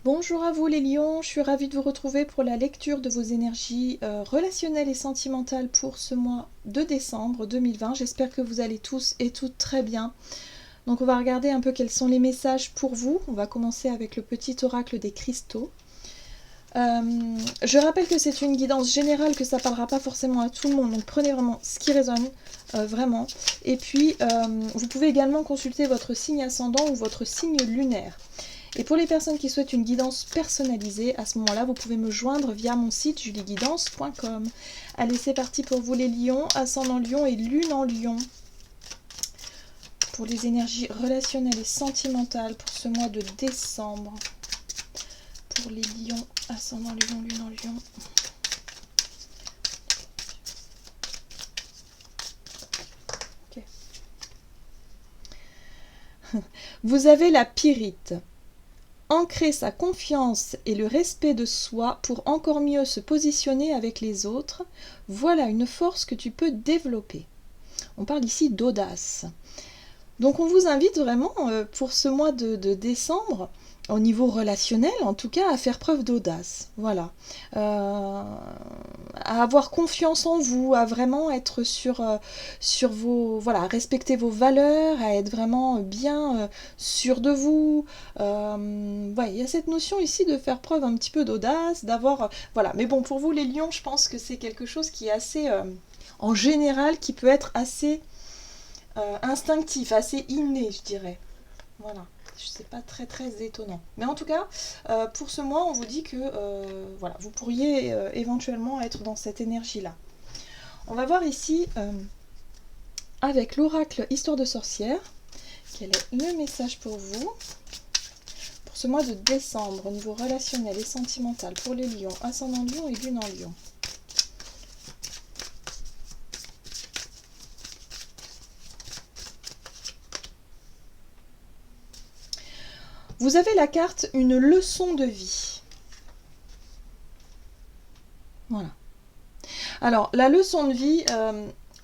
Bonjour à vous les lions, je suis ravie de vous retrouver pour la lecture de vos énergies relationnelles et sentimentales pour ce mois de décembre 2020. J'espère que vous allez tous et toutes très bien. Donc on va regarder un peu quels sont les messages pour vous. On va commencer avec le petit oracle des cristaux. Je rappelle que c'est une guidance générale, que ça ne parlera pas forcément à tout le monde, donc prenez vraiment ce qui résonne, vraiment. Et puis, vous pouvez également consulter votre signe ascendant ou votre signe lunaire. Et pour les personnes qui souhaitent une guidance personnalisée, à ce moment-là, vous pouvez me joindre via mon site julieguidance.com. Allez, c'est parti pour vous les lions, ascendant lion et lune en lion. Pour les énergies relationnelles et sentimentales pour ce mois de décembre. Pour les lions, ascendant lion, lune en lion. Ok. Vous avez la pyrite. Ancrer sa confiance et le respect de soi pour encore mieux se positionner avec les autres, voilà une force que tu peux développer. On parle ici d'audace. Donc on vous invite vraiment pour ce mois de décembre, au niveau relationnel en tout cas, à faire preuve d'audace. Voilà. À avoir confiance en vous, à vraiment être sur vos... Voilà, respecter vos valeurs, à être vraiment bien sûr de vous. Ouais, il y a cette notion ici de faire preuve un petit peu d'audace, d'avoir... voilà. Mais bon, pour vous les lions, je pense que c'est quelque chose qui est assez... en général, qui peut être assez... instinctif, assez inné, je dirais. Voilà, c'est pas très étonnant. Mais en tout cas, pour ce mois, on vous dit que voilà, vous pourriez éventuellement être dans cette énergie-là. On va voir ici, avec l'oracle Histoire de sorcière, quel est le message pour vous pour ce mois de décembre au niveau relationnel et sentimental pour les lions, ascendant lion et lune en lion. Vous avez la carte une leçon de vie. Voilà. Alors, la leçon de vie,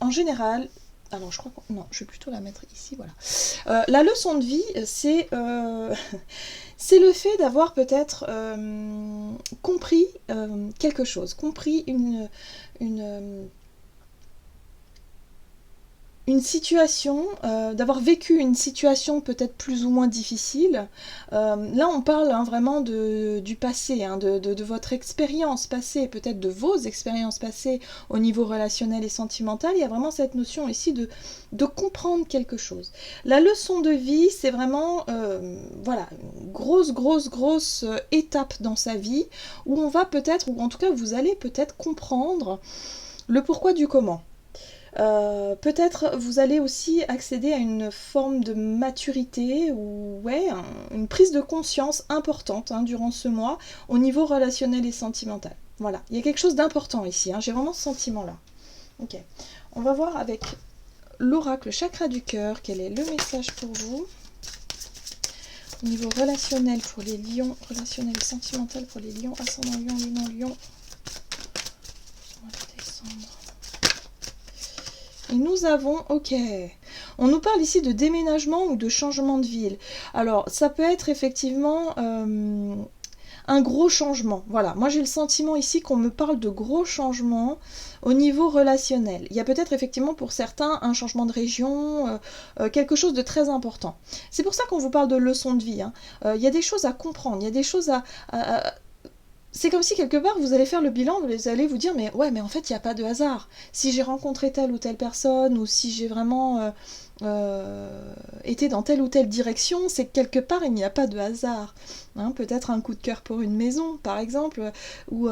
en général, alors je crois que... non, je vais plutôt la mettre ici, voilà. La leçon de vie, c'est c'est le fait d'avoir peut-être compris quelque chose, compris une situation, d'avoir vécu une situation peut-être plus ou moins difficile. Là, on parle vraiment du passé, hein, de votre expérience passée, peut-être de vos expériences passées au niveau relationnel et sentimental. Il y a vraiment cette notion ici de comprendre quelque chose. La leçon de vie, c'est vraiment voilà, une grosse étape dans sa vie où on va peut-être, ou en tout cas vous allez peut-être comprendre le pourquoi du comment. Peut-être vous allez aussi accéder à une forme de maturité ou ouais, une prise de conscience importante durant ce mois au niveau relationnel et sentimental. Voilà, il y a quelque chose d'important ici, j'ai vraiment ce sentiment-là. Ok, on va voir avec l'oracle chakra du cœur quel est le message pour vous. Au niveau relationnel pour les lions, relationnel et sentimental pour les lions, ascendant lion, lune en lion. Décembre. Et nous avons, ok, on nous parle ici de déménagement ou de changement de ville. Alors, ça peut être effectivement un gros changement. Voilà, moi j'ai le sentiment ici qu'on me parle de gros changements au niveau relationnel. Il y a peut-être effectivement pour certains un changement de région, quelque chose de très important. C'est pour ça qu'on vous parle de leçon de vie. Il y a des choses à comprendre, il y a des choses à c'est comme si quelque part vous allez faire le bilan, vous allez vous dire mais ouais mais en fait il n'y a pas de hasard. Si j'ai rencontré telle ou telle personne ou si j'ai vraiment été dans telle ou telle direction, c'est que quelque part il n'y a pas de hasard. Peut-être un coup de cœur pour une maison par exemple, ou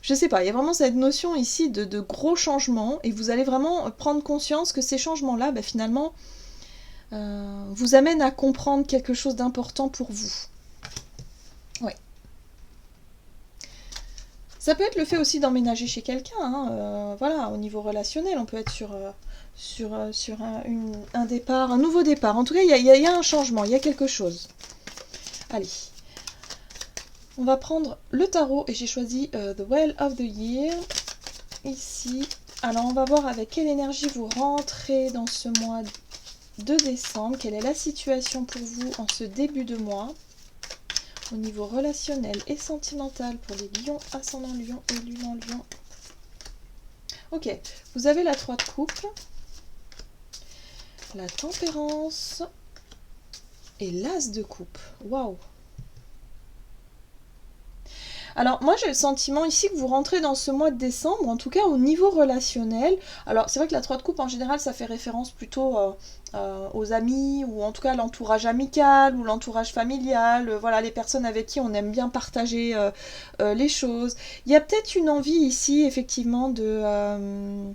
je sais pas, il y a vraiment cette notion ici de gros changements et vous allez vraiment prendre conscience que ces changements-là finalement vous amènent à comprendre quelque chose d'important pour vous. Oui. Ça peut être le fait aussi d'emménager chez quelqu'un, voilà, au niveau relationnel, on peut être sur un départ, un nouveau départ. En tout cas, il y a un changement, il y a quelque chose. Allez, on va prendre le tarot et j'ai choisi The Well of the Year, ici. Alors, on va voir avec quelle énergie vous rentrez dans ce mois de décembre, quelle est la situation pour vous en ce début de mois. au niveau relationnel et sentimental pour les lions, ascendant lion et lune en lion. Ok, vous avez la 3 de coupe, la tempérance et l'as de coupe. Waouh! Alors moi j'ai le sentiment ici que vous rentrez dans ce mois de décembre, en tout cas au niveau relationnel. Alors c'est vrai que la 3 de coupe en général ça fait référence plutôt aux amis, ou en tout cas à l'entourage amical ou l'entourage familial, voilà, les personnes avec qui on aime bien partager les choses. Il y a peut-être une envie ici effectivement de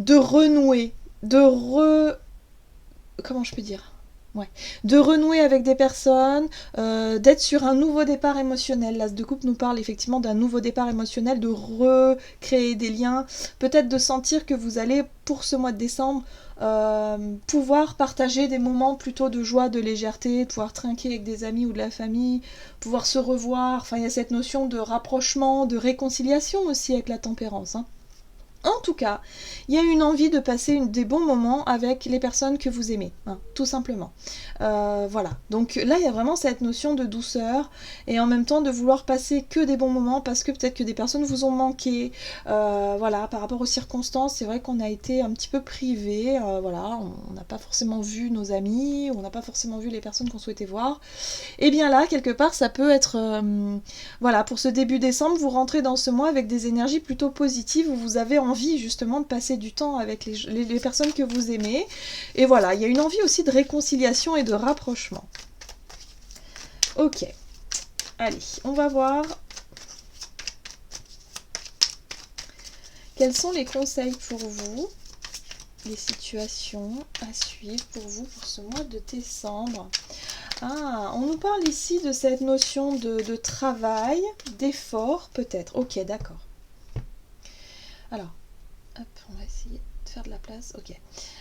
renouer, comment je peux dire? Ouais. De renouer avec des personnes, d'être sur un nouveau départ émotionnel. L'as de coupe nous parle effectivement d'un nouveau départ émotionnel, de recréer des liens, peut-être de sentir que vous allez, pour ce mois de décembre, pouvoir partager des moments plutôt de joie, de légèreté, pouvoir trinquer avec des amis ou de la famille, pouvoir se revoir. Enfin, il y a cette notion de rapprochement, de réconciliation aussi avec la tempérance, hein. En tout cas, il y a une envie de passer des bons moments avec les personnes que vous aimez, hein, tout simplement. Voilà, donc là il y a vraiment cette notion de douceur et en même temps de vouloir passer que des bons moments parce que peut-être que des personnes vous ont manqué. Voilà, par rapport aux circonstances, c'est vrai qu'on a été un petit peu privé, voilà, on n'a pas forcément vu nos amis, on n'a pas forcément vu les personnes qu'on souhaitait voir. Et bien là, quelque part, ça peut être, voilà, pour ce début décembre, vous rentrez dans ce mois avec des énergies plutôt positives où vous avez envie justement de passer du temps avec les personnes que vous aimez. Et voilà, il y a une envie aussi de réconciliation et de rapprochement. Ok, allez, on va voir quels sont les conseils pour vous, les situations à suivre pour vous pour ce mois de décembre. Ah, on nous parle ici de cette notion de travail, d'effort peut-être. Ok, d'accord. Alors, hop, on va essayer de faire de la place. Ok.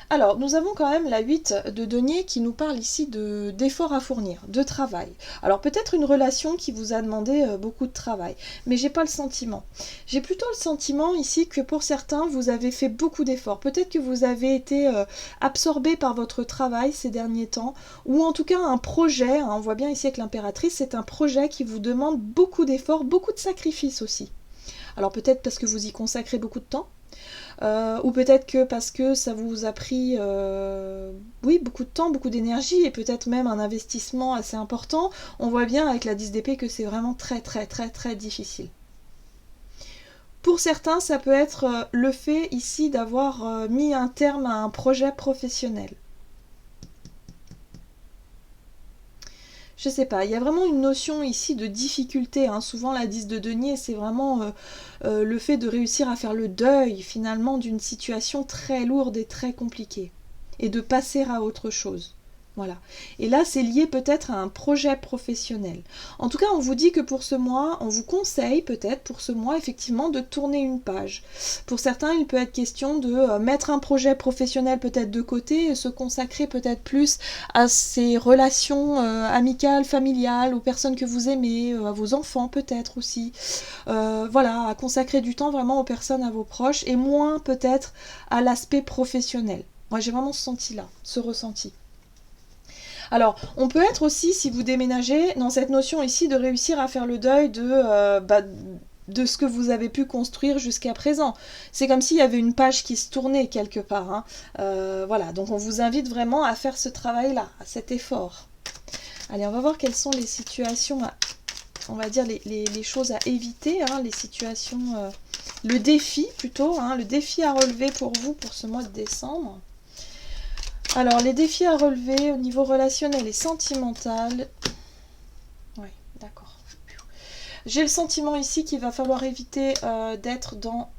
Alors, nous avons quand même la 8 de denier qui nous parle ici d'efforts à fournir, de travail. Alors, peut-être une relation qui vous a demandé beaucoup de travail, mais j'ai pas le sentiment. J'ai plutôt le sentiment ici que pour certains, vous avez fait beaucoup d'efforts. Peut-être que vous avez été absorbé par votre travail ces derniers temps, ou en tout cas un projet, hein, on voit bien ici avec l'impératrice, c'est un projet qui vous demande beaucoup d'efforts, beaucoup de sacrifices aussi. Alors peut-être parce que vous y consacrez beaucoup de temps, ou peut-être que parce que ça vous a pris oui, beaucoup de temps, beaucoup d'énergie et peut-être même un investissement assez important. On voit bien avec la 10 d'épée que c'est vraiment très très très très difficile. Pour certains, ça peut être le fait ici d'avoir mis un terme à un projet professionnel. Je sais pas, il y a vraiment une notion ici de difficulté, hein. Souvent la 10 de denier, c'est vraiment le fait de réussir à faire le deuil finalement d'une situation très lourde et très compliquée. Et de passer à autre chose. Voilà. Et là, c'est lié peut-être à un projet professionnel. En tout cas, on vous dit que pour ce mois, on vous conseille peut-être pour ce mois, effectivement, de tourner une page. Pour certains, il peut être question de mettre un projet professionnel peut-être de côté et se consacrer peut-être plus à ces relations amicales, familiales, aux personnes que vous aimez, à vos enfants peut-être aussi. Voilà, à consacrer du temps vraiment aux personnes, à vos proches, et moins peut-être à l'aspect professionnel. Moi, j'ai vraiment ce ressenti. Alors, on peut être aussi, si vous déménagez, dans cette notion ici de réussir à faire le deuil de ce que vous avez pu construire jusqu'à présent. C'est comme s'il y avait une page qui se tournait quelque part, hein. Voilà, donc on vous invite vraiment à faire ce travail-là, à cet effort. Allez, on va voir quelles sont les situations, on va dire les choses à éviter, hein, les situations, le défi plutôt, hein, le défi à relever pour vous pour ce mois de décembre. Alors, les défis à relever au niveau relationnel et sentimental. Oui, d'accord. J'ai le sentiment ici qu'il va falloir éviter d'être dans...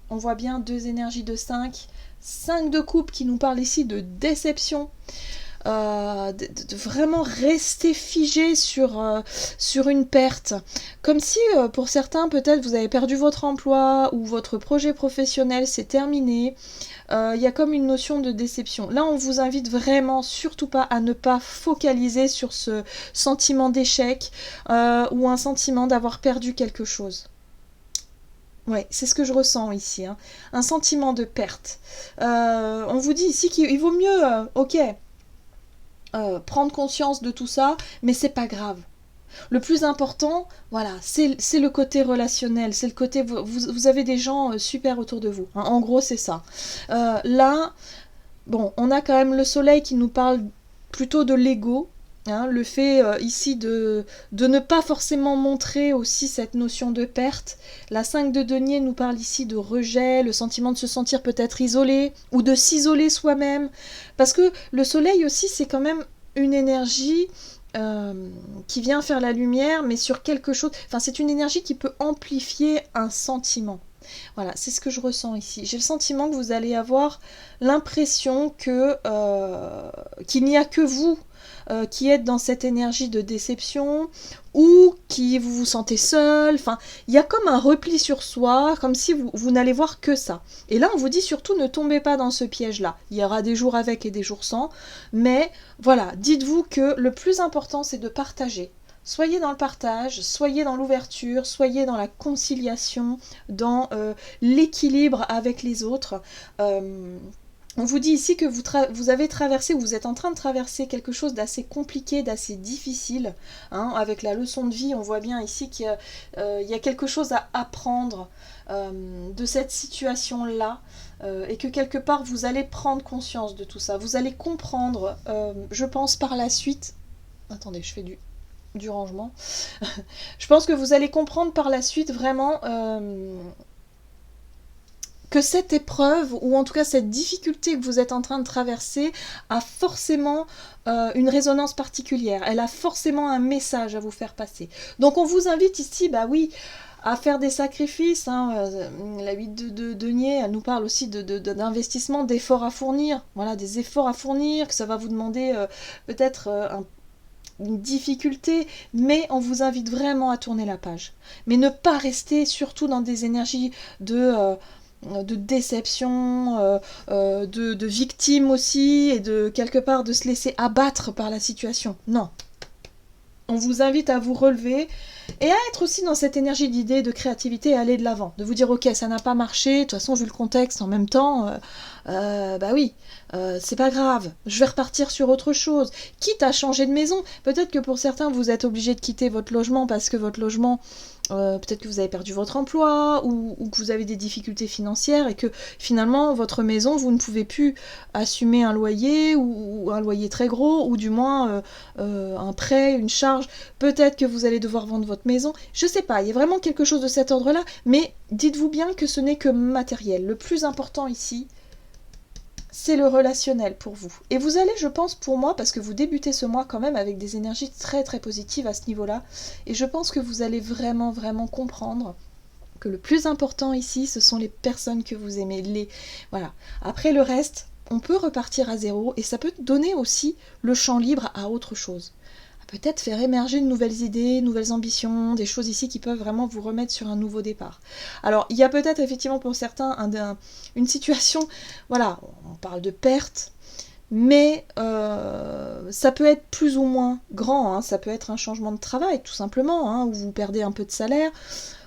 On voit bien 2 énergies de 5. 5 de coupe qui nous parle ici de déception. De vraiment rester figé sur une perte. Comme si pour certains peut-être vous avez perdu votre emploi ou votre projet professionnel s'est terminé. Il y a comme une notion de déception. Là, on vous invite vraiment surtout pas à ne pas focaliser sur ce sentiment d'échec ou un sentiment d'avoir perdu quelque chose. Ouais, c'est ce que je ressens ici, hein. Un sentiment de perte. On vous dit ici qu'il vaut mieux, ok, prendre conscience de tout ça, mais c'est pas grave. Le plus important, voilà, c'est le côté relationnel, c'est le côté, vous avez des gens super autour de vous, hein. En gros, c'est ça. Là, bon, on a quand même le soleil qui nous parle plutôt de l'ego, hein, le fait ici de ne pas forcément montrer aussi cette notion de perte. La 5 de denier nous parle ici de rejet, le sentiment de se sentir peut-être isolé, ou de s'isoler soi-même, parce que le soleil aussi, c'est quand même une énergie qui vient faire la lumière, mais sur quelque chose, enfin c'est une énergie qui peut amplifier un sentiment. Voilà, c'est ce que je ressens ici. J'ai le sentiment que vous allez avoir l'impression qu'il n'y a que vous qui êtes dans cette énergie de déception, ou qui vous vous sentez seul. Enfin, il y a comme un repli sur soi, comme si vous n'allez voir que ça. Et là, on vous dit surtout ne tombez pas dans ce piège-là. Il y aura des jours avec et des jours sans, mais voilà, dites-vous que le plus important, c'est de partager. Soyez dans le partage, soyez dans l'ouverture, soyez dans la conciliation, dans l'équilibre avec les autres. On vous dit ici que vous avez traversé, vous êtes en train de traverser quelque chose d'assez compliqué, d'assez difficile. Hein. Avec la leçon de vie, on voit bien ici qu'il y a quelque chose à apprendre de cette situation-là. Et que quelque part, vous allez prendre conscience de tout ça. Vous allez comprendre, je pense par la suite... Attendez, je fais du rangement. Je pense que vous allez comprendre par la suite vraiment que cette épreuve, ou en tout cas cette difficulté que vous êtes en train de traverser, a forcément une résonance particulière. Elle a forcément un message à vous faire passer. Donc on vous invite ici, bah oui, à faire des sacrifices. Hein. La 8 de denier, elle nous parle aussi d'investissement, d'efforts à fournir. Voilà, des efforts à fournir, que ça va vous demander peut-être une difficulté, mais on vous invite vraiment à tourner la page. Mais ne pas rester surtout dans des énergies de déception, de victime aussi, et de quelque part de se laisser abattre par la situation. Non. On vous invite à vous relever et à être aussi dans cette énergie d'idée, de créativité, et aller de l'avant. De vous dire, ok, ça n'a pas marché, de toute façon, vu le contexte, en même temps, bah oui, c'est pas grave, je vais repartir sur autre chose. Quitte à changer de maison, peut-être que pour certains, vous êtes obligé de quitter votre logement parce que votre logement, peut-être que vous avez perdu votre emploi, ou que vous avez des difficultés financières, et que finalement, votre maison, vous ne pouvez plus assumer un loyer, ou un loyer très gros, ou du moins un prêt, une charge. Peut-être que vous allez devoir vendre votre maison. Je sais pas, il y a vraiment quelque chose de cet ordre-là, mais dites-vous bien que ce n'est que matériel. Le plus important ici, c'est le relationnel pour vous. Et vous allez, je pense, pour moi, parce que vous débutez ce mois quand même avec des énergies très très positives à ce niveau-là, et je pense que vous allez vraiment vraiment comprendre que le plus important ici, ce sont les personnes que vous aimez. Voilà. Après le reste, on peut repartir à zéro, et ça peut donner aussi le champ libre à autre chose. Peut-être faire émerger de nouvelles idées, nouvelles ambitions, des choses ici qui peuvent vraiment vous remettre sur un nouveau départ. Alors, il y a peut-être effectivement pour certains une situation, voilà, on parle de perte, mais ça peut être plus ou moins grand, hein, ça peut être un changement de travail, tout simplement, hein, où vous perdez un peu de salaire.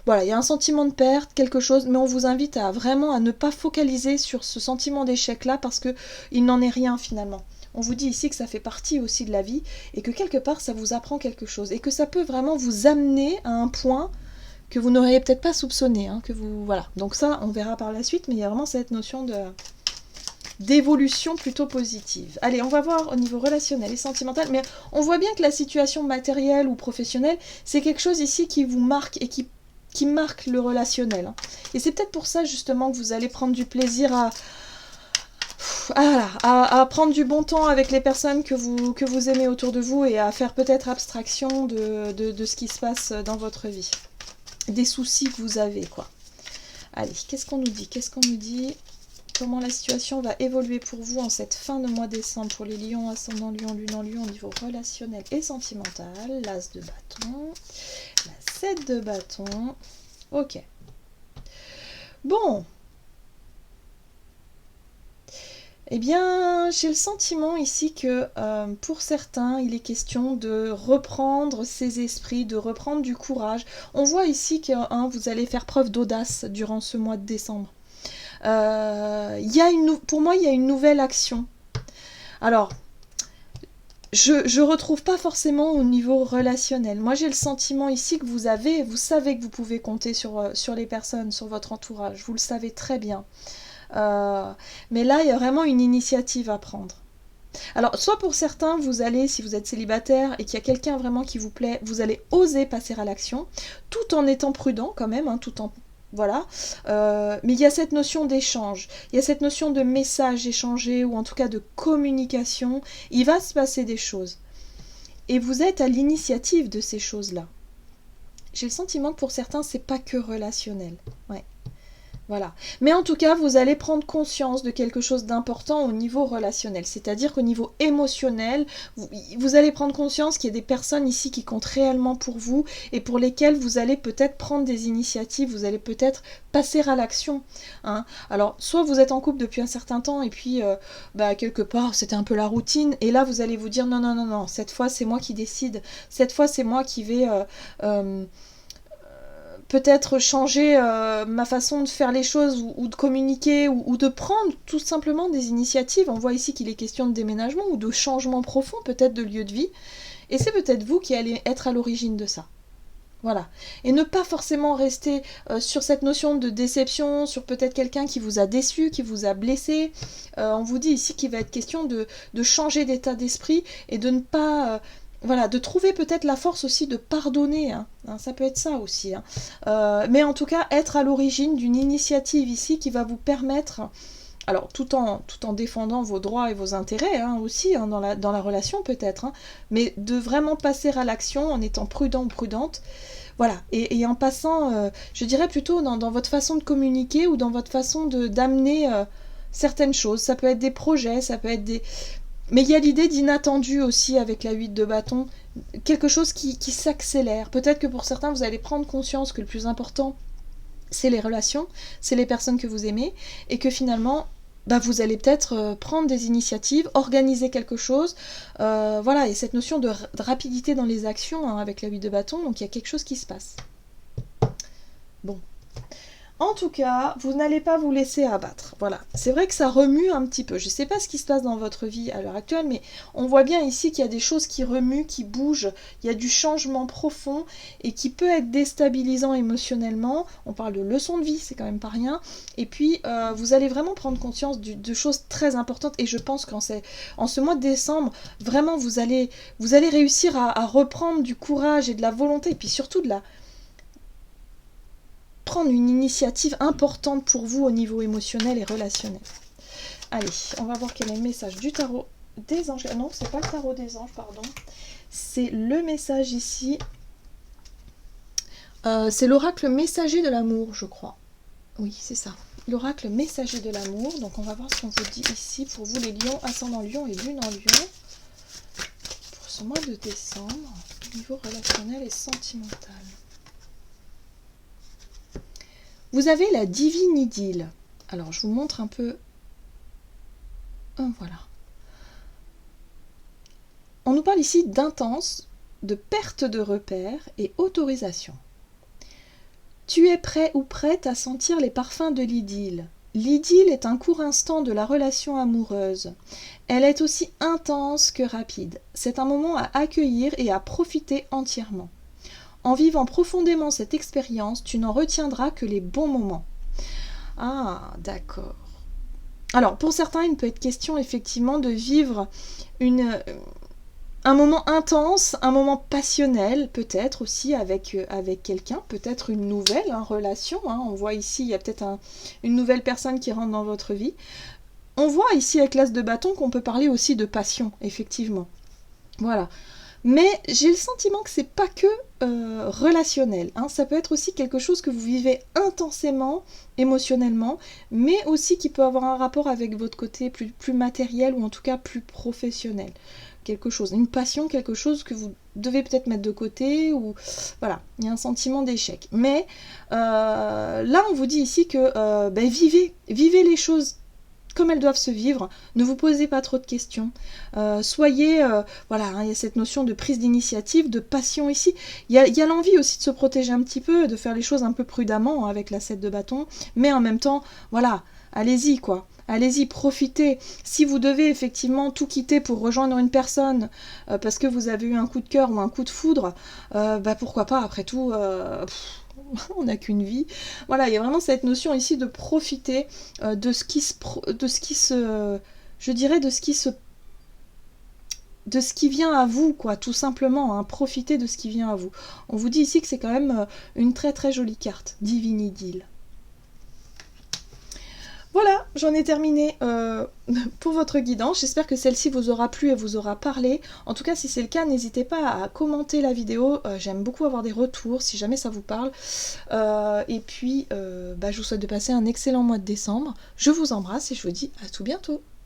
Voilà, il y a un sentiment de perte, quelque chose, mais on vous invite à vraiment à ne pas focaliser sur ce sentiment d'échec-là, parce qu'il n'en est rien finalement. On vous dit ici que ça fait partie aussi de la vie, et que quelque part ça vous apprend quelque chose, et que ça peut vraiment vous amener à un point que vous n'auriez peut-être pas soupçonné, hein, voilà. Donc ça, on verra par la suite, mais il y a vraiment cette notion d'évolution plutôt positive. Allez, on va voir au niveau relationnel et sentimental, mais on voit bien que la situation matérielle ou professionnelle, c'est quelque chose ici qui vous marque, et qui marque le relationnel. Hein. Et c'est peut-être pour ça justement que vous allez prendre du plaisir à prendre du bon temps avec les personnes que vous aimez autour de vous, et à faire peut-être abstraction de ce qui se passe dans votre vie. Des soucis que vous avez, quoi. Allez, qu'est-ce qu'on nous dit Comment la situation va évoluer pour vous en cette fin de mois décembre pour les lions, ascendant lion, lune en lion, au niveau relationnel et sentimental. L'as de bâton, la 7 de bâton. Ok. Bon. Eh bien, j'ai le sentiment ici que pour certains, il est question de reprendre ses esprits, de reprendre du courage. On voit ici que vous allez faire preuve d'audace durant ce mois de décembre. Pour moi, il y a une nouvelle action. Alors, je retrouve pas forcément au niveau relationnel. Moi, j'ai le sentiment ici que vous savez que vous pouvez compter sur les personnes, sur votre entourage. Vous le savez très bien. Mais là, il y a vraiment une initiative à prendre. Alors, soit pour certains, vous allez, si vous êtes célibataire et qu'il y a quelqu'un vraiment qui vous plaît, vous allez oser passer à l'action, tout en étant prudent quand même, hein, tout en... Voilà. Mais il y a cette notion d'échange, il y a cette notion de message échangé, ou en tout cas de communication. Il va se passer des choses. Et vous êtes à l'initiative de ces choses-là. J'ai le sentiment que pour certains, c'est pas que relationnel. Ouais. Voilà. Mais en tout cas, vous allez prendre conscience de quelque chose d'important au niveau relationnel. C'est-à-dire qu'au niveau émotionnel, vous allez prendre conscience qu'il y a des personnes ici qui comptent réellement pour vous et pour lesquelles vous allez peut-être prendre des initiatives, vous allez peut-être passer à l'action. Hein. Alors, soit vous êtes en couple depuis un certain temps et puis, quelque part, c'était un peu la routine. Et là, vous allez vous dire, non, non, non, non, cette fois, c'est moi qui décide. Cette fois, c'est moi qui vais... peut-être changer ma façon de faire les choses ou de communiquer ou de prendre tout simplement des initiatives. On voit ici qu'il est question de déménagement ou de changement profond peut-être de lieu de vie. Et c'est peut-être vous qui allez être à l'origine de ça. Voilà. Et ne pas forcément rester sur cette notion de déception, sur peut-être quelqu'un qui vous a déçu, qui vous a blessé. On vous dit ici qu'il va être question de changer d'état d'esprit et de ne pas... voilà, de trouver peut-être la force aussi de pardonner, hein. Ça peut être ça aussi. Hein. Mais en tout cas, être à l'origine d'une initiative ici qui va vous permettre, alors tout en défendant vos droits et vos intérêts hein, aussi, hein, dans la relation peut-être, hein, mais de vraiment passer à l'action en étant prudent ou prudente. Voilà, et en passant, je dirais plutôt dans votre façon de communiquer ou dans votre façon d'amener certaines choses. Ça peut être des projets, ça peut être des... Mais il y a l'idée d'inattendu aussi avec la 8 de bâton, quelque chose qui s'accélère. Peut-être que pour certains, vous allez prendre conscience que le plus important, c'est les relations, c'est les personnes que vous aimez, et que finalement, vous allez peut-être prendre des initiatives, organiser quelque chose. Voilà, et cette notion de rapidité dans les actions hein, avec la 8 de bâton, donc il y a quelque chose qui se passe. Bon. En tout cas, vous n'allez pas vous laisser abattre. Voilà. C'est vrai que ça remue un petit peu. Je ne sais pas ce qui se passe dans votre vie à l'heure actuelle, mais on voit bien ici qu'il y a des choses qui remuent, qui bougent. Il y a du changement profond et qui peut être déstabilisant émotionnellement. On parle de leçons de vie, c'est quand même pas rien. Et puis, vous allez vraiment prendre conscience de choses très importantes. Et je pense qu'en ce mois de décembre, vraiment, vous allez réussir à reprendre du courage et de la volonté. Et puis surtout prendre une initiative importante pour vous au niveau émotionnel et relationnel. Allez, on va voir quel est le message du tarot des anges. Non, c'est pas le tarot des anges, pardon. C'est le message ici. C'est l'oracle messager de l'amour, je crois. Oui, c'est ça. L'oracle messager de l'amour. Donc on va voir ce qu'on vous dit ici pour vous les lions, ascendant lion et lune en lion. Pour ce mois de décembre, au niveau relationnel et sentimental. Vous avez la divine idylle. Alors, je vous montre un peu. Voilà. On nous parle ici d'intense, de perte de repères et autorisation. Tu es prêt ou prête à sentir les parfums de l'idylle. L'idylle est un court instant de la relation amoureuse. Elle est aussi intense que rapide. C'est un moment à accueillir et à profiter entièrement. En vivant profondément cette expérience, tu n'en retiendras que les bons moments. Ah, d'accord. Alors, pour certains, il peut être question effectivement de vivre un moment intense, un moment passionnel, peut-être aussi avec quelqu'un, peut-être une nouvelle relation. Hein. On voit ici, il y a peut-être une nouvelle personne qui rentre dans votre vie. On voit ici avec l'as de bâton qu'on peut parler aussi de passion, effectivement. Voilà. Mais j'ai le sentiment que c'est pas que relationnel. Hein. Ça peut être aussi quelque chose que vous vivez intensément, émotionnellement, mais aussi qui peut avoir un rapport avec votre côté plus matériel ou en tout cas plus professionnel. Quelque chose, une passion, quelque chose que vous devez peut-être mettre de côté ou voilà, il y a un sentiment d'échec. Mais là, on vous dit ici que vivez les choses comme elles doivent se vivre, ne vous posez pas trop de questions, soyez, voilà, hein, il y a cette notion de prise d'initiative, de passion ici, il y a l'envie aussi de se protéger un petit peu, de faire les choses un peu prudemment hein, avec la 7 de bâton, mais en même temps, voilà, allez-y quoi, Allez-y, profitez. Si vous devez effectivement tout quitter pour rejoindre une personne parce que vous avez eu un coup de cœur ou un coup de foudre, bah pourquoi pas, après tout, on n'a qu'une vie. Voilà, il y a vraiment cette notion ici de profiter de ce qui se, je dirais, de ce qui vient à vous, quoi, tout simplement, hein, profitez de ce qui vient à vous. On vous dit ici que c'est quand même une très très jolie carte, Divine Idylle. Voilà, j'en ai terminé pour votre guidance. J'espère que celle-ci vous aura plu et vous aura parlé. En tout cas, si c'est le cas, n'hésitez pas à commenter la vidéo. J'aime beaucoup avoir des retours si jamais ça vous parle. Et puis, je vous souhaite de passer un excellent mois de décembre. Je vous embrasse et je vous dis à tout bientôt.